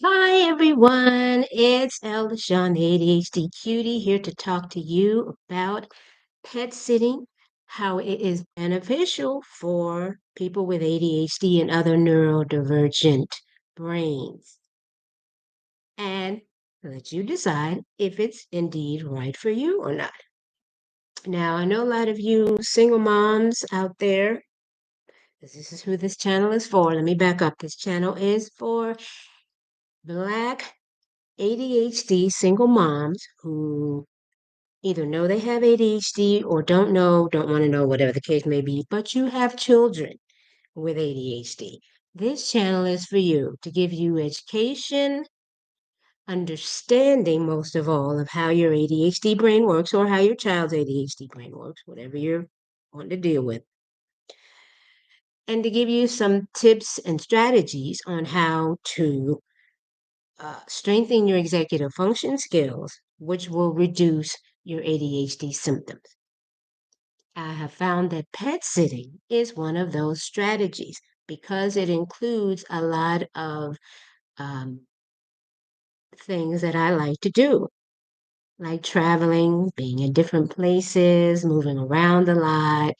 Hi everyone, it's Elder Sean, the ADHD cutie, here to talk to you about pet sitting, how it is beneficial for people with ADHD and other neurodivergent brains, and let you decide if it's indeed right for you or not. Now, I know a lot of you single moms out there, 'cause this is who this channel is for. Let me back up. This channel is for Black ADHD single moms who either know they have ADHD or don't know, don't want to know, whatever the case may be, but you have children with ADHD. This channel is for you to give you education, understanding, most of all, of how your ADHD brain works or how your child's ADHD brain works, whatever you're wanting to deal with, and to give you some tips and strategies on how to strengthen your executive function skills, which will reduce your ADHD symptoms. I have found that pet sitting is one of those strategies because it includes a lot of um, things that I like to do, like traveling, being in different places, moving around a lot.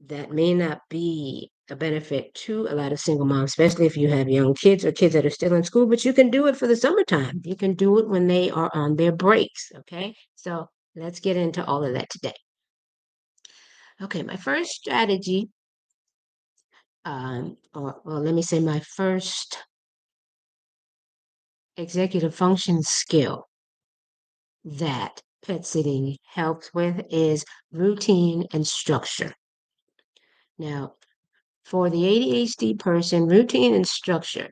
That may not be a benefit to a lot of single moms, especially if you have young kids or kids that are still in school, but you can do it for the summertime. You can do it when they are on their breaks. Okay. So let's get into all of that today. Okay. My first strategy, or well, let me say my first executive function skill that pet sitting helps with is routine and structure. Now, for the ADHD person, routine and structure.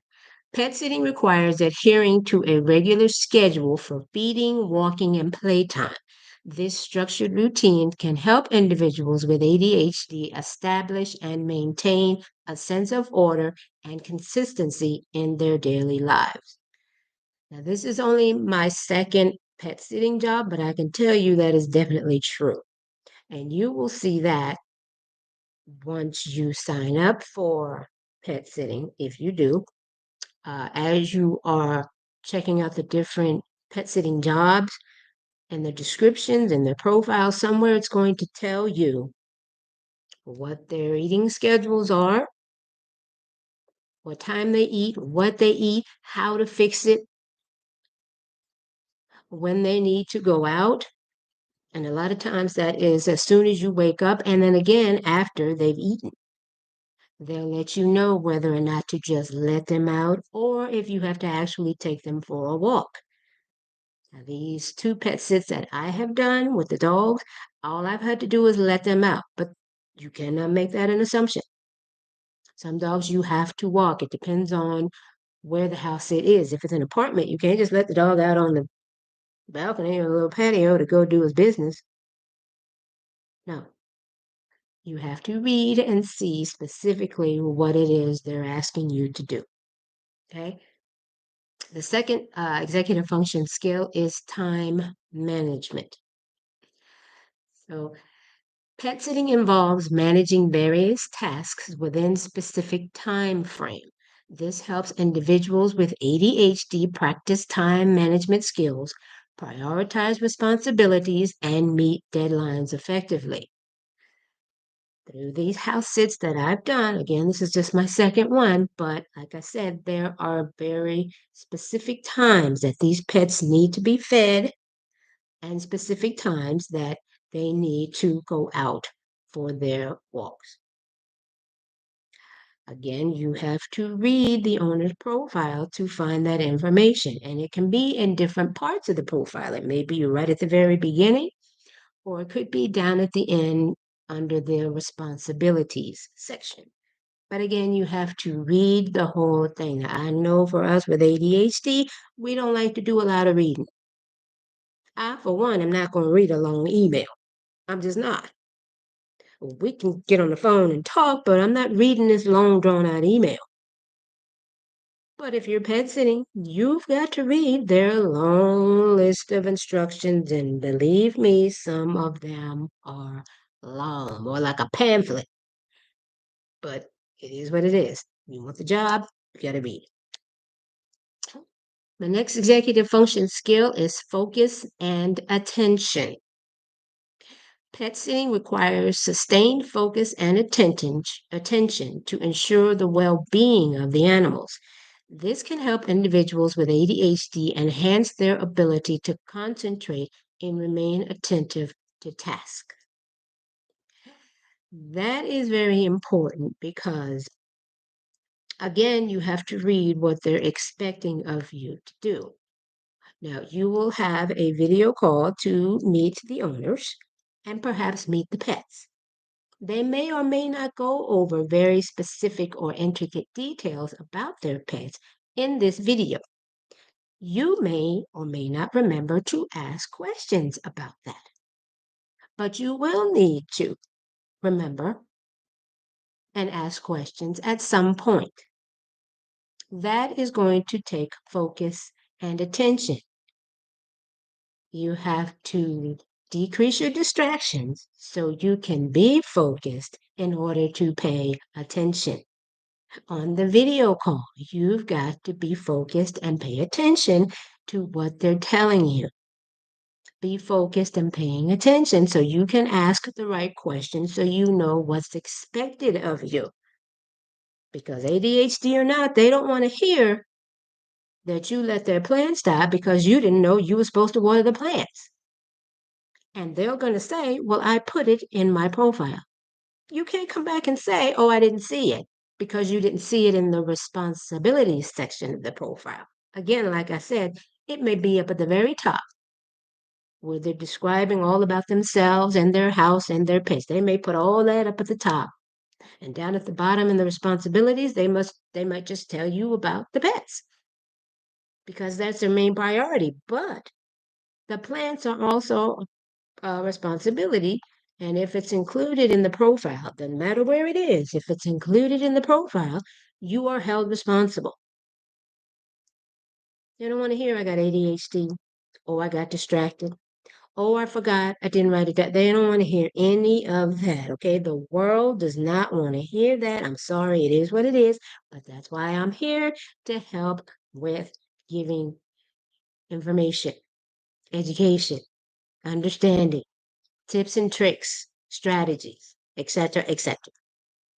Pet sitting requires adhering to a regular schedule for feeding, walking, and playtime. This structured routine can help individuals with ADHD establish and maintain a sense of order and consistency in their daily lives. Now, this is only my second pet sitting job, but I can tell you that is definitely true. And you will see that once you sign up for pet sitting, if you do, as you are checking out the different pet sitting jobs and the descriptions and their profiles, somewhere it's going to tell you what their eating schedules are, what time they eat, what they eat, how to fix it, when they need to go out. And a lot of times that is as soon as you wake up, and then again after they've eaten. They'll let you know whether or not to just let them out or if you have to actually take them for a walk. Now, these two pet sits that I have done with the dogs, all I've had to do is let them out, but you cannot make that an assumption. Some dogs you have to walk. It depends on where the house sit is. If it's an apartment, you can't just let the dog out on the balcony or a little patio to go do his business. No, you have to read and see specifically what it is they're asking you to do. Okay. The second executive function skill is time management. So, pet sitting involves managing various tasks within specific time frame. This helps individuals with ADHD practice time management skills, prioritize responsibilities, and meet deadlines effectively. Through these house sits that I've done, again, this is just my second one, but like I said, there are very specific times that these pets need to be fed and specific times that they need to go out for their walks. Again, you have to read the owner's profile to find that information, and it can be in different parts of the profile. It may be right at the very beginning, or it could be down at the end under the responsibilities section. But again, you have to read the whole thing. I know for us with ADHD, we don't like to do a lot of reading. I, for one, am not going to read a long email. I'm just not. We can get on the phone and talk, but I'm not reading this long, drawn out email. But if you're pet sitting, you've got to read their long list of instructions, and believe me, some of them are long, more like a pamphlet. But it is what it is. You want the job, you got to read. The next executive function skill is focus and attention. Pet sitting requires sustained focus and attention to ensure the well-being of the animals. This can help individuals with ADHD enhance their ability to concentrate and remain attentive to tasks. That is very important because, again, you have to read what they're expecting of you to do. Now, you will have a video call to meet the owners and perhaps meet the pets. They may or may not go over very specific or intricate details about their pets in this video. You may or may not remember to ask questions about that, but you will need to remember and ask questions at some point. That is going to take focus and attention. You have to decrease your distractions so you can be focused in order to pay attention. On the video call, you've got to be focused and pay attention to what they're telling you. Be focused and paying attention so you can ask the right questions so you know what's expected of you. Because ADHD or not, they don't want to hear that you let their plants die because you didn't know you were supposed to water the plants. And they're going to say, well, I put it in my profile. You can't come back and say, oh, I didn't see it because you didn't see it in the responsibilities section of the profile. Again, like I said, it may be up at the very top where they're describing all about themselves and their house and their pets. They may put all that up at the top. And down at the bottom in the responsibilities, they might just tell you about the pets because that's their main priority. But the plants are also a responsibility. And if it's included in the profile, doesn't matter where it is, if it's included in the profile, you are held responsible. They don't want to hear I got ADHD. Oh, I got distracted. Oh, I forgot. I didn't write it down. They don't want to hear any of that. Okay. The world does not want to hear that. I'm sorry. It is what it is. But that's why I'm here to help with giving information, education, understanding, tips and tricks, strategies, etc., etc.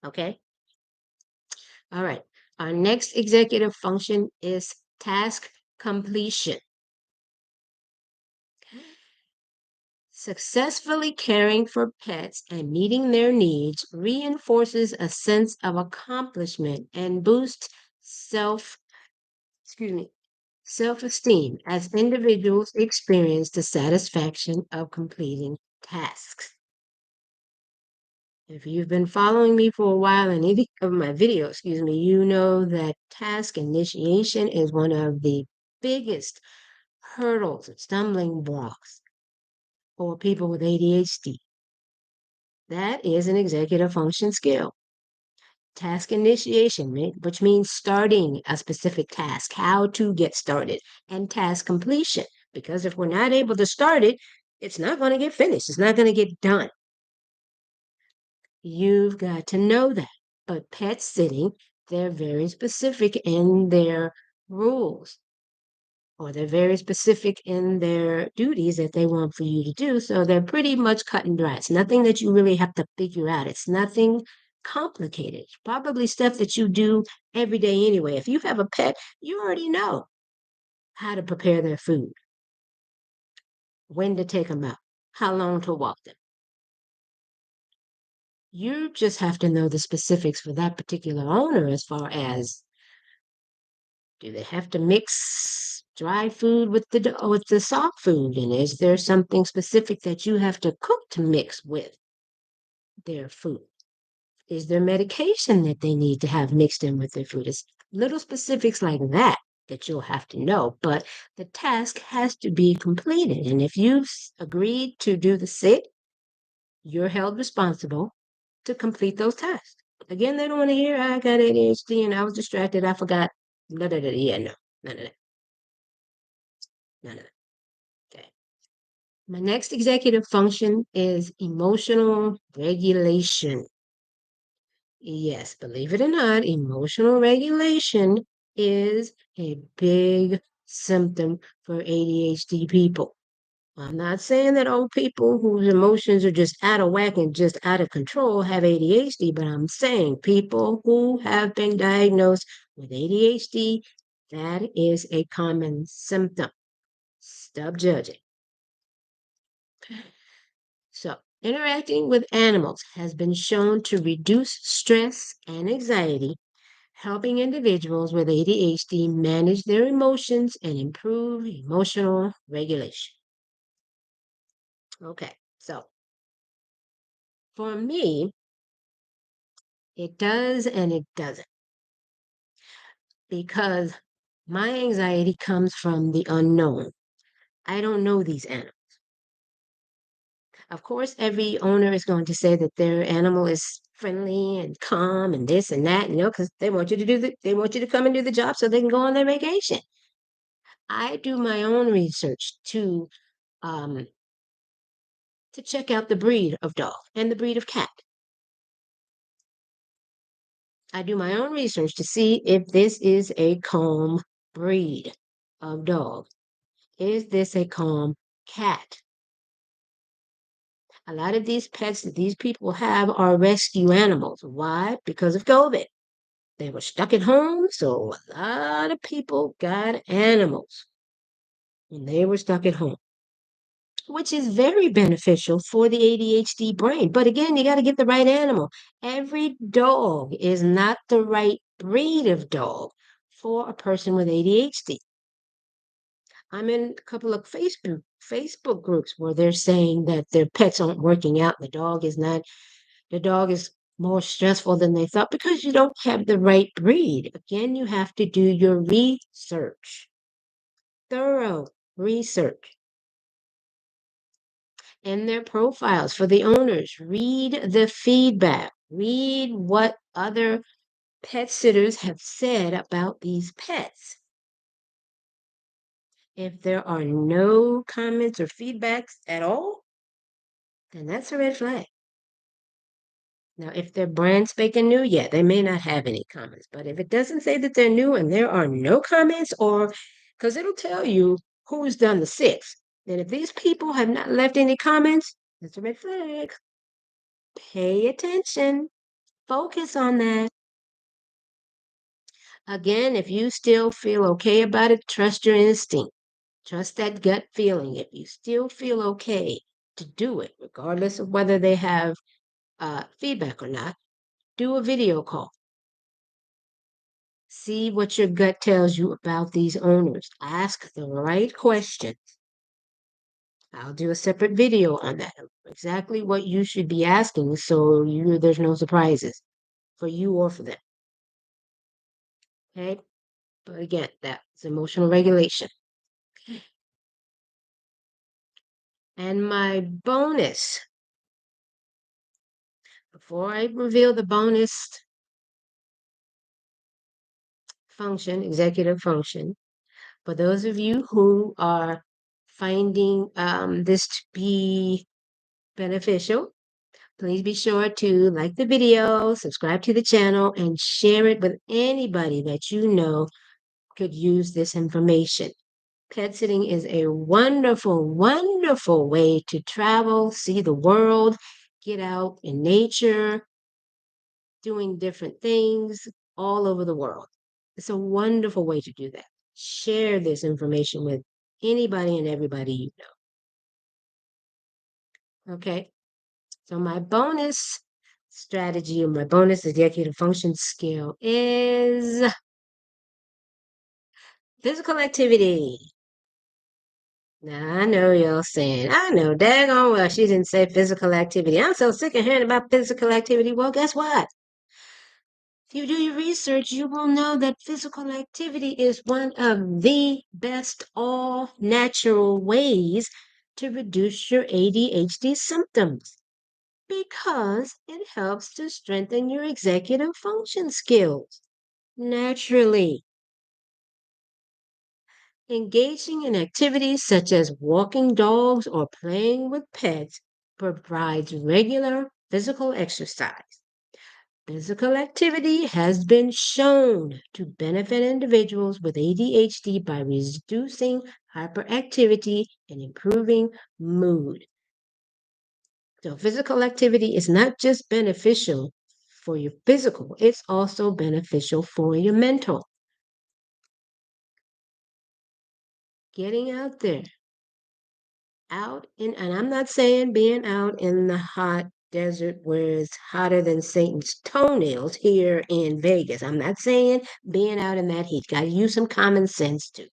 Okay. All right. Our next executive function is task completion. Successfully caring for pets and meeting their needs reinforces a sense of accomplishment and boosts self-esteem as individuals experience the satisfaction of completing tasks. If you've been following me for a while in any of my videos, you know that task initiation is one of the biggest hurdles and stumbling blocks for people with ADHD. That is an executive function skill. Task initiation, which means starting a specific task, how to get started, and task completion. Because if we're not able to start it, it's not going to get finished. It's not going to get done. You've got to know that. But pet sitting, they're very specific in their rules, or they're very specific in their duties that they want for you to do. So they're pretty much cut and dry. It's nothing that you really have to figure out. It's nothing complicated. It's probably stuff that you do every day anyway. If you have a pet, you already know how to prepare their food, when to take them out, how long to walk them. You just have to know the specifics for that particular owner as far as, do they have to mix dry food with the soft food? And is there something specific that you have to cook to mix with their food? Is there medication that they need to have mixed in with their food? It's little specifics like that that you'll have to know, but the task has to be completed. And if you've agreed to do the sit, you're held responsible to complete those tasks. Again, they don't want to hear I got ADHD and I was distracted, I forgot. Yeah, no, none of that. None of that. Okay. My next executive function is emotional regulation. Yes, believe it or not, emotional regulation is a big symptom for ADHD people. I'm not saying that old people whose emotions are just out of whack and just out of control have ADHD, but I'm saying people who have been diagnosed with ADHD, that is a common symptom. Stop judging. So, interacting with animals has been shown to reduce stress and anxiety, helping individuals with ADHD manage their emotions and improve emotional regulation. Okay, so for me, it does and it doesn't, because my anxiety comes from the unknown. I don't know these animals. Of course, every owner is going to say that their animal is friendly and calm and this and that, because they want you to they want you to come and do the job so they can go on their vacation. I do my own research um, to check out the breed of dog and the breed of cat. I do my own research to see if this is a calm breed of dog. Is this a calm cat? A lot of these pets that these people have are rescue animals. Why? Because of COVID. They were stuck at home, so a lot of people got animals when they were stuck at home, which is very beneficial for the ADHD brain. But again, you got to get the right animal. Every dog is not the right breed of dog for a person with ADHD. I'm in a couple of Facebook groups where they're saying that their pets aren't working out. The dog is more stressful than they thought because you don't have the right breed. Again, you have to do your research, thorough research. And their profiles for the owners. Read the feedback. Read what other pet sitters have said about these pets. If there are no comments or feedbacks at all, then that's a red flag. Now, if they're brand spanking new, yeah, they may not have any comments. But if it doesn't say that they're new and there are no comments, or because it'll tell you who's done the six. And if these people have not left any comments, that's a red flag. Pay attention. Focus on that. Again, if you still feel okay about it, trust your instinct. Trust that gut feeling. If you still feel okay to do it, regardless of whether they have feedback or not, do a video call. See what your gut tells you about these owners. Ask the right questions. I'll do a separate video on that. Exactly what you should be asking so there's no surprises for you or for them. Okay? But again, that's emotional regulation. And my bonus, before I reveal the bonus function, executive function, for those of you who are finding this to be beneficial, please be sure to like the video, subscribe to the channel, and share it with anybody that you know could use this information. Pet sitting is a wonderful, wonderful way to travel, see the world, get out in nature, doing different things all over the world. It's a wonderful way to do that. Share this information with anybody and everybody you know. Okay. So my bonus strategy or my bonus executive function skill is physical activity. Now, I know y'all saying, I know daggone well she didn't say physical activity. I'm so sick of hearing about physical activity. Well, guess what? If you do your research, you will know that physical activity is one of the best all natural ways to reduce your ADHD symptoms because it helps to strengthen your executive function skills naturally. Engaging in activities such as walking dogs or playing with pets provides regular physical exercise. Physical activity has been shown to benefit individuals with ADHD by reducing hyperactivity and improving mood. So, physical activity is not just beneficial for your physical, it's also beneficial for your mental. Getting out there, and I'm not saying being out in the hot desert where it's hotter than Satan's toenails here in Vegas. I'm not saying being out in that heat. Got to use some common sense too.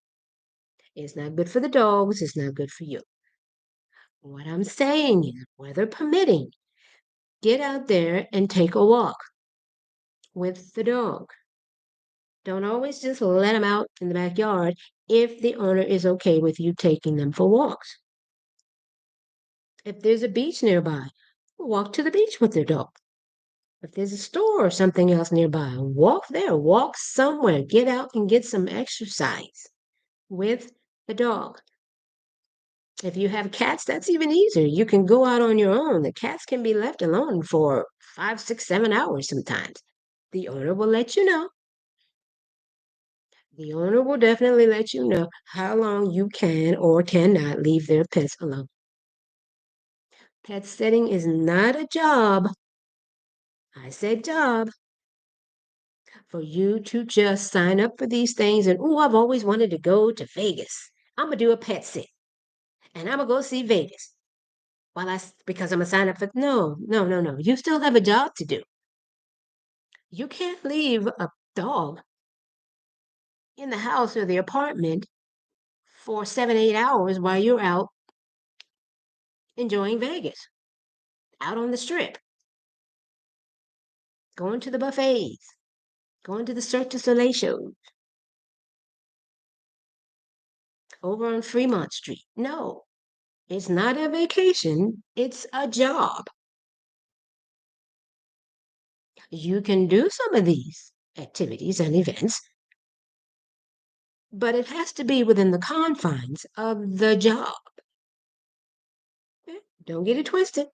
It's not good for the dogs, it's not good for you. What I'm saying is, weather permitting, get out there and take a walk with the dog. Don't always just let them out in the backyard if the owner is okay with you taking them for walks. If there's a beach nearby, walk to the beach with your dog. If there's a store or something else nearby, walk there, walk somewhere, get out and get some exercise with the dog. If you have cats, that's even easier. You can go out on your own. The cats can be left alone for 5, 6, 7 hours sometimes. The owner will let you know. The owner will definitely let you know how long you can or cannot leave their pets alone. Pet sitting is not a job. I said job. For you to just sign up for these things and, oh, I've always wanted to go to Vegas. I'm going to do a pet sit and I'm going to go see Vegas. Because I'm going to sign up for, no. You still have a job to do. You can't leave a dog in the house or the apartment for 7, 8 hours while you're out enjoying Vegas, out on the strip, going to the buffets, going to the Cirque du Soleil shows, over on Fremont Street. No, it's not a vacation, it's a job. You can do some of these activities and events, but it has to be within the confines of the job. Don't get it twisted.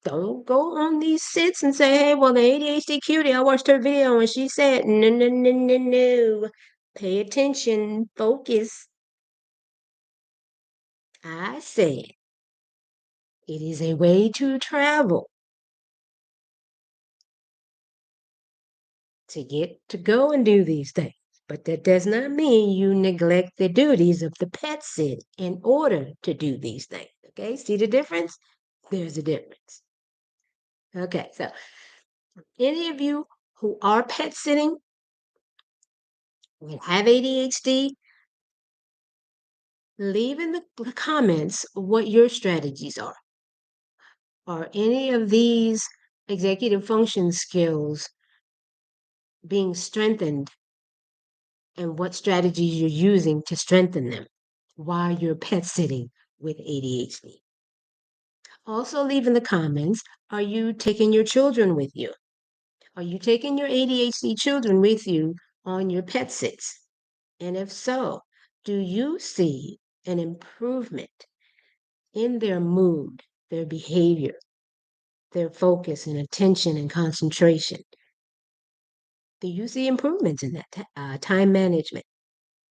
Don't go on these sits and say, hey, well, the ADHD cutie, I watched her video and she said, no. Pay attention, focus. I said, it is a way to travel to get to go and do these things. But that does not mean you neglect the duties of the pet sit in order to do these things. Okay, see the difference? There's a difference. Okay, so any of you who are pet sitting and have ADHD, leave in the comments what your strategies are. Are any of these executive function skills being strengthened, and what strategies you're using to strengthen them while you're pet sitting with ADHD? Also, leave in the comments, are you taking your children with you? Are you taking your ADHD children with you on your pet sits? And if so, do you see an improvement in their mood, their behavior, their focus and attention and concentration? Do you see improvements in that? Time management,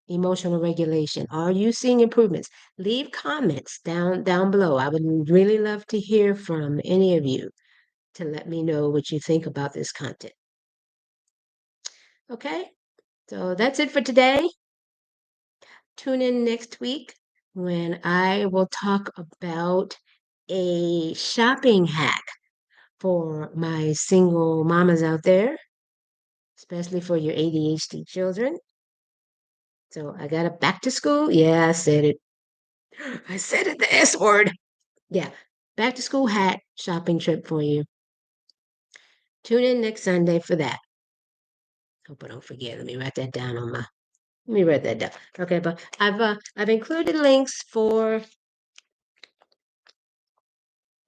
emotional regulation. Are you seeing improvements? Leave comments down below. I would really love to hear from any of you to let me know what you think about this content. Okay, so that's it for today. Tune in next week when I will talk about a shopping hack for my single mamas out there, especially for your ADHD children. So I got a back to school. Yeah, I said it. I said it, the S word. Yeah, back to school hack shopping trip for you. Tune in next Sunday for that. Hope I don't forget. Let me write that down on my. Let me write that down. Okay, but I've included links for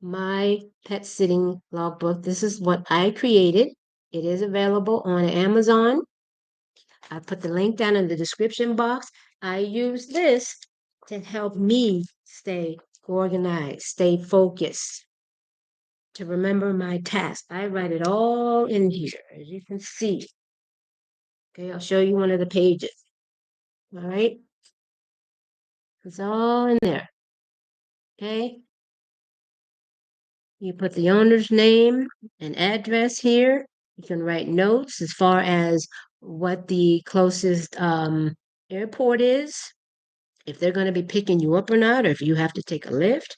my pet sitting logbook. This is what I created. It is available on Amazon. I put the link down in the description box. I use this to help me stay organized, stay focused. to remember my task. I write it all in here, as you can see. Okay, I'll show you one of the pages. All right, it's all in there. Okay, you put the owner's name and address here. You can write notes as far as what the closest airport is, if they're going to be picking you up or not, or if you have to take a lift.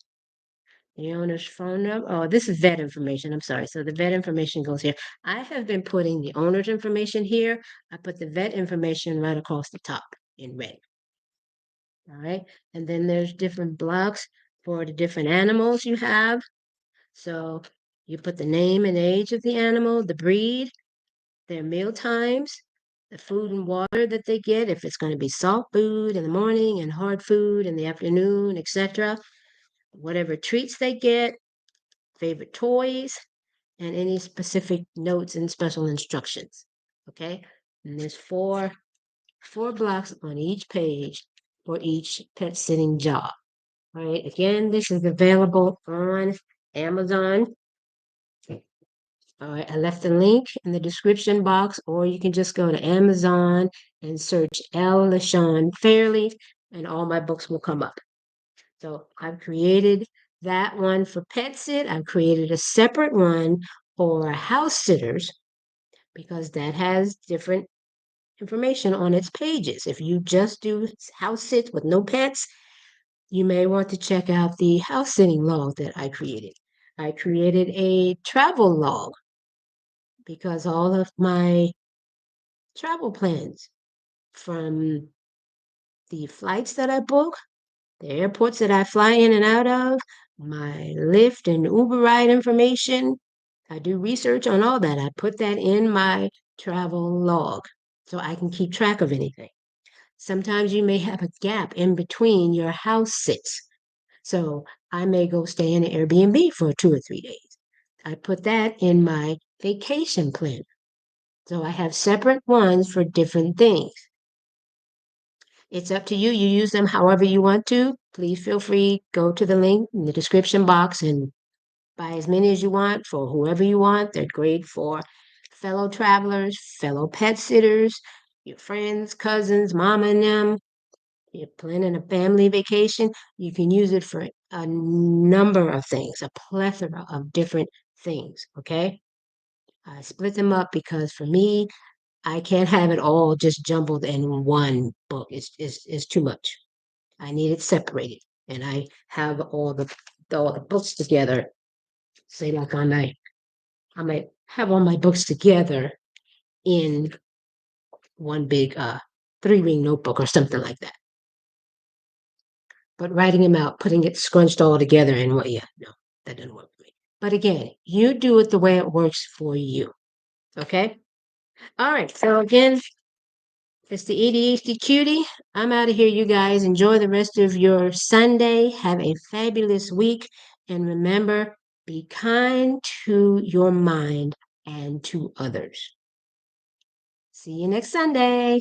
The owner's phone number. Oh, this is vet information. I'm sorry. So the vet information goes here. I have been putting the owner's information here. I put the vet information right across the top in red. All right. And then there's different blocks for the different animals you have. So you put the name and age of the animal, the breed, their meal times, the food and water that they get, if it's going to be salt food in the morning and hard food in the afternoon, etc. Whatever treats they get, favorite toys, and any specific notes and special instructions. Okay, and there's four blocks on each page for each pet sitting job. All right, again, this is available on Amazon. All right, I left the link in the description box, or you can just go to Amazon and search L. LaShawn Fairley, and all my books will come up. So I've created that one for Pet Sit. I've created a separate one for house sitters because that has different information on its pages. If you just do house sits with no pets, you may want to check out the house sitting log that I created. I created a travel log because all of my travel plans, from the flights that I book, the airports that I fly in and out of, my Lyft and Uber ride information, I do research on all that. I put that in my travel log so I can keep track of anything. Sometimes you may have a gap in between your house sits. So I may go stay in an Airbnb for 2 or 3 days. I put that in my vacation plan. So I have separate ones for different things. It's up to you. You use them however you want to. Please feel free, go to the link in the description box and buy as many as you want for whoever you want. They're great for fellow travelers, fellow pet sitters, your friends, cousins, mama and them. You're planning a family vacation, you can use it for a number of things, a plethora of different things, okay? I split them up because for me, I can't have it all just jumbled in one book. It's too much. I need it separated. And I have all the books together. Say like I might have all my books together in one big 3-ring notebook or something like that. But writing them out, putting it scrunched all together in what, yeah, no, that doesn't work for me. But again, you do it the way it works for you. Okay? All right. So again, it's the ADHD cutie. I'm out of here, you guys. Enjoy the rest of your Sunday. Have a fabulous week. And remember, be kind to your mind and to others. See you next Sunday.